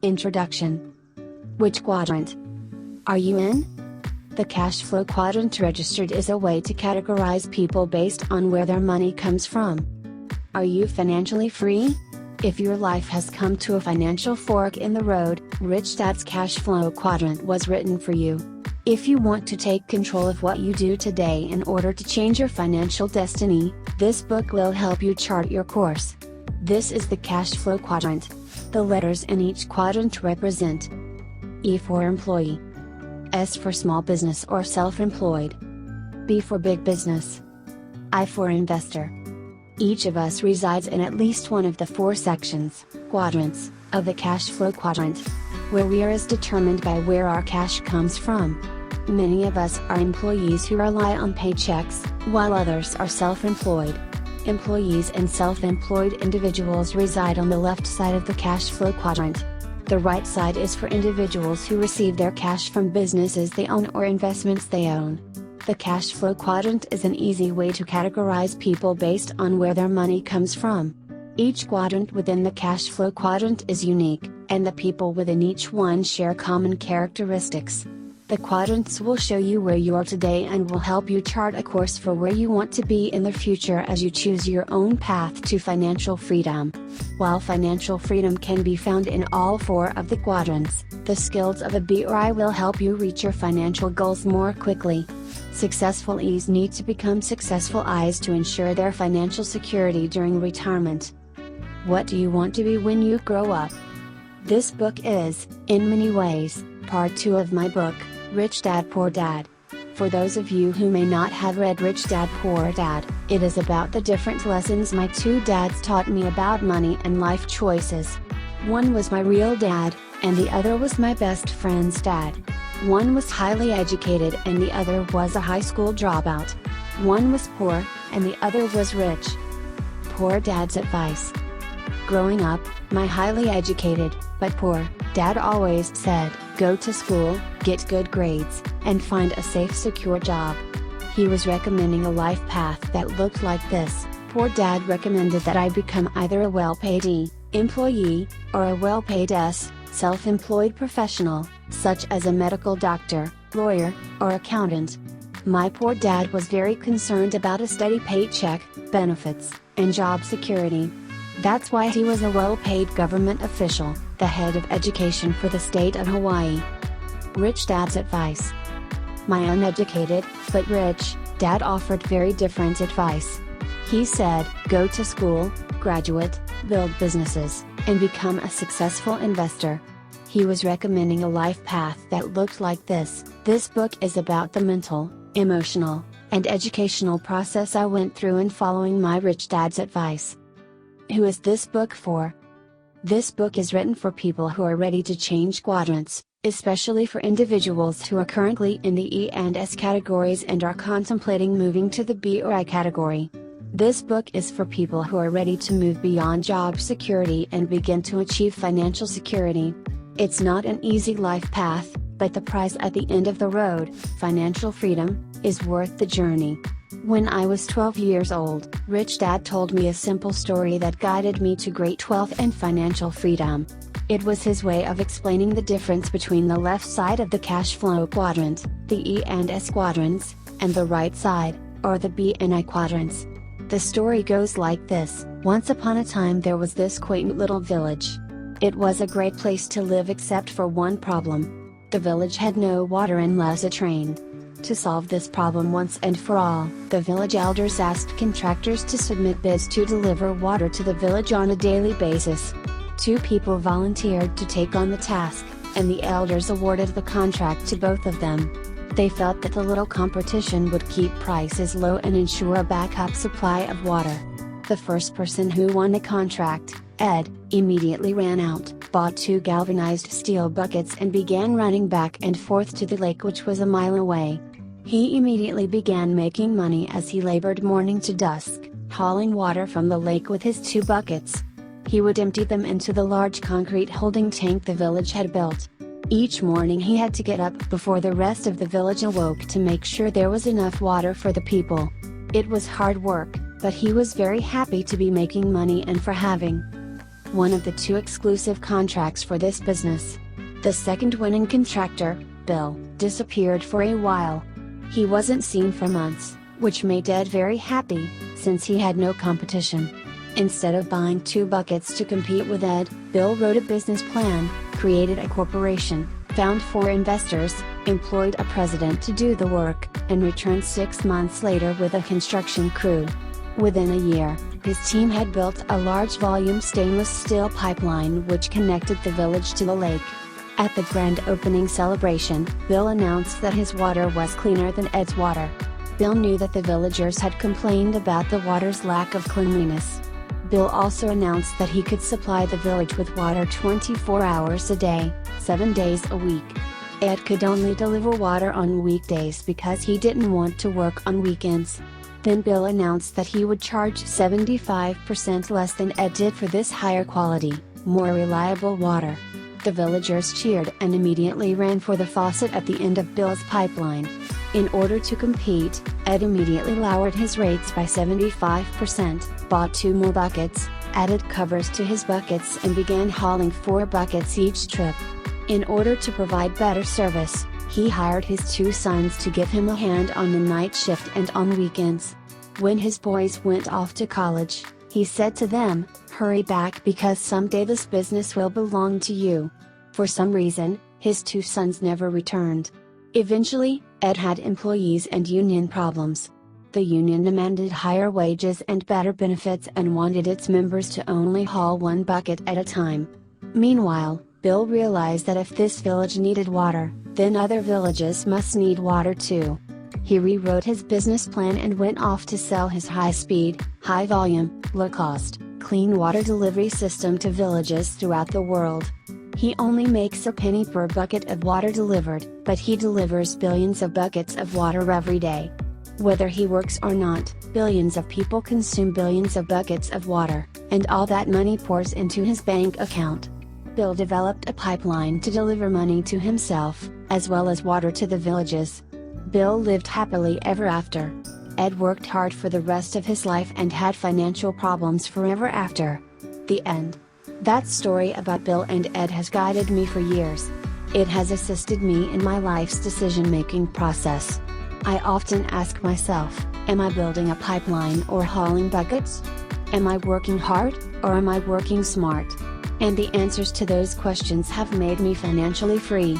Introduction. Which quadrant are you in? The cash flow quadrant registered is a way to categorize people based on where their money comes from. Are you financially free? If your life has come to a financial fork in the road, Rich Dad's Cash Flow Quadrant was written for you. If you want to take control of what you do today in order to change your financial destiny, this book will help you chart your course. This is the Cash Flow Quadrant. The letters in each quadrant represent: E for employee, S for small business or self-employed, B for big business, I for investor. Each of us resides in at least one of the four sections, quadrants, of the cash flow quadrant, where we are determined by where our cash comes from. Many of us are employees who rely on paychecks, while others are self-employed. Employees and self-employed individuals reside on the left side of the cash flow quadrant. The right side is for individuals who receive their cash from businesses they own or investments they own. The cash flow quadrant is an easy way to categorize people based on where their money comes from. Each quadrant within the cash flow quadrant is unique, and the people within each one share common characteristics. The quadrants will show you where you are today and will help you chart a course for where you want to be in the future as you choose your own path to financial freedom. While financial freedom can be found in all four of the quadrants, the skills of a B or I will help you reach your financial goals more quickly. Successful E's need to become successful I's to ensure their financial security during retirement. What do you want to be when you grow up? This book is, in many ways, part 2 of my book, Rich Dad Poor Dad. For those of you who may not have read Rich Dad Poor Dad, it is about the different lessons my two dads taught me about money and life choices. One was my real dad, and the other was my best friend's dad. One was highly educated and the other was a high school dropout. One was poor, and the other was rich. Poor Dad's advice. Growing up, my highly educated, but poor, dad always said, go to school, get good grades, and find a safe secure job. He was recommending a life path that looked like this. Poor Dad recommended that I become either a well-paid E, employee, or a well-paid S, self-employed professional, such as a medical doctor, lawyer, or accountant. My poor dad was very concerned about a steady paycheck, benefits, and job security. That's why he was a well-paid government official, the head of education for the state of Hawaii. Rich Dad's advice. My uneducated, but rich, dad offered very different advice. He said, go to school, graduate, build businesses, and become a successful investor. He was recommending a life path that looked like this. This book is about the mental, emotional, and educational process I went through in following my rich dad's advice. Who is this book for? This book is written for people who are ready to change quadrants, especially for individuals who are currently in the E and S categories and are contemplating moving to the B or I category. This book is for people who are ready to move beyond job security and begin to achieve financial security. It's not an easy life path, but the prize at the end of the road, financial freedom, is worth the journey. When I was 12 years old, Rich Dad told me a simple story that guided me to great wealth and financial freedom. It was his way of explaining the difference between the left side of the cash flow quadrant, the E and S quadrants, and the right side, or the B and I quadrants. The story goes like this: once upon a time there was this quaint little village. It was a great place to live except for one problem. The village had no water unless it rained. To solve this problem once and for all, the village elders asked contractors to submit bids to deliver water to the village on a daily basis. 2 people volunteered to take on the task, and the elders awarded the contract to both of them. They felt that the little competition would keep prices low and ensure a backup supply of water. The first person who won the contract, Ed, immediately ran out, bought 2 galvanized steel buckets and began running back and forth to the lake, which was a mile away. He immediately began making money as he labored morning to dusk, hauling water from the lake with his 2 buckets. He would empty them into the large concrete holding tank the village had built. Each morning he had to get up before the rest of the village awoke to make sure there was enough water for the people. It was hard work, but he was very happy to be making money and for having one of the 2 exclusive contracts for this business. The second winning contractor, Bill, disappeared for a while. He wasn't seen for months, which made Ed very happy, since he had no competition. Instead of buying 2 buckets to compete with Ed, Bill wrote a business plan, created a corporation, found 4 investors, employed a president to do the work, and returned 6 months later with a construction crew. Within a year, his team had built a large volume stainless steel pipeline which connected the village to the lake. At the grand opening celebration, Bill announced that his water was cleaner than Ed's water. Bill knew that the villagers had complained about the water's lack of cleanliness. Bill also announced that he could supply the village with water 24 hours a day, 7 days a week. Ed could only deliver water on weekdays because he didn't want to work on weekends. Then Bill announced that he would charge 75% less than Ed did for this higher quality, more reliable water. The villagers cheered and immediately ran for the faucet at the end of Bill's pipeline. In order to compete, Ed immediately lowered his rates by 75%, bought 2 more buckets, added covers to his buckets and began hauling 4 buckets each trip. In order to provide better service, he hired his 2 sons to give him a hand on the night shift and on weekends. When his boys went off to college, he said to them, "Hurry back because someday this business will belong to you." For some reason, his 2 sons never returned. Eventually, Ed had employees and union problems. The union demanded higher wages and better benefits and wanted its members to only haul 1 bucket at a time. Meanwhile, Bill realized that if this village needed water, then other villages must need water too. He rewrote his business plan and went off to sell his high-speed, high-volume, low-cost, clean water delivery system to villages throughout the world. He only makes a penny per bucket of water delivered, but he delivers billions of buckets of water every day. Whether he works or not, billions of people consume billions of buckets of water, and all that money pours into his bank account. Bill developed a pipeline to deliver money to himself, as well as water to the villages. Bill lived happily ever after. Ed worked hard for the rest of his life and had financial problems forever after. The end. That story about Bill and Ed has guided me for years. It has assisted me in my life's decision-making process. I often ask myself, am I building a pipeline or hauling buckets? Am I working hard, or am I working smart? And the answers to those questions have made me financially free.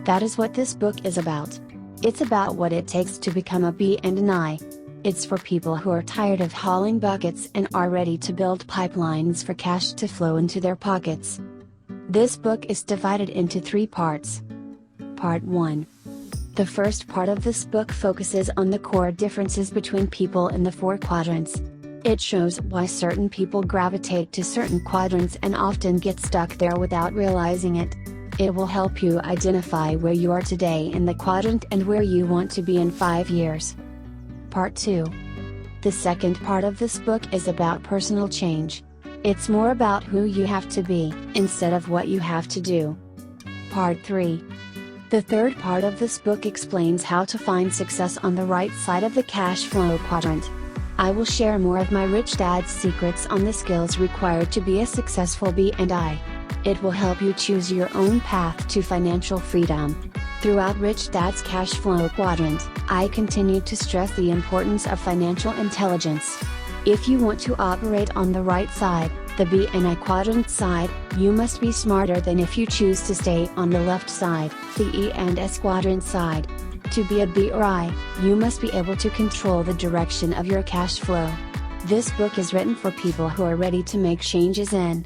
That is what this book is about. It's about what it takes to become a B and an I. It's for people who are tired of hauling buckets and are ready to build pipelines for cash to flow into their pockets. This book is divided into 3 parts. Part 1. The first part of this book focuses on the core differences between people in the 4 quadrants. It shows why certain people gravitate to certain quadrants and often get stuck there without realizing it. It will help you identify where you are today in the quadrant and where you want to be in 5 years. Part 2. The second part of this book is about personal change. It's more about who you have to be, instead of what you have to do. Part 3. The third part of this book explains how to find success on the right side of the cash flow quadrant. I will share more of my Rich Dad's secrets on the skills required to be a successful B and I. It will help you choose your own path to financial freedom. Throughout Rich Dad's Cash Flow Quadrant, I continue to stress the importance of financial intelligence. If you want to operate on the right side, the B and I quadrant side, you must be smarter than if you choose to stay on the left side, the E and S quadrant side. To be a B or I, you must be able to control the direction of your cash flow. This book is written for people who are ready to make changes in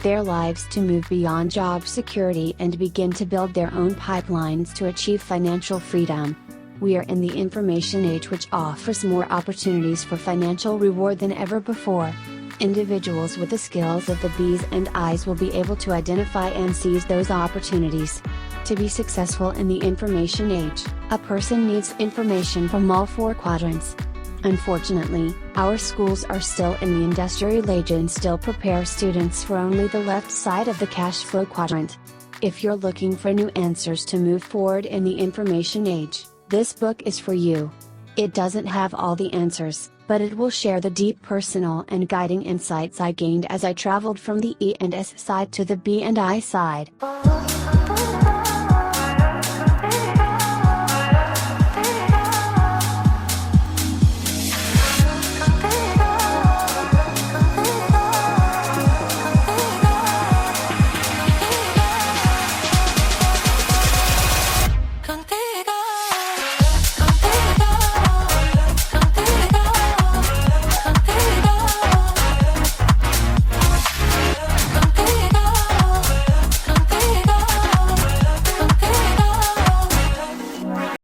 their lives to move beyond job security and begin to build their own pipelines to achieve financial freedom. We are in the information age, which offers more opportunities for financial reward than ever before. Individuals with the skills of the B's and I's will be able to identify and seize those opportunities. To be successful in the information age, a person needs information from all 4 quadrants. Unfortunately, our schools are still in the industrial age and still prepare students for only the left side of the cash flow quadrant. If you're looking for new answers to move forward in the information age, this book is for you. It doesn't have all the answers, but it will share the deep personal and guiding insights I gained as I traveled from the E and S side to the B and I side.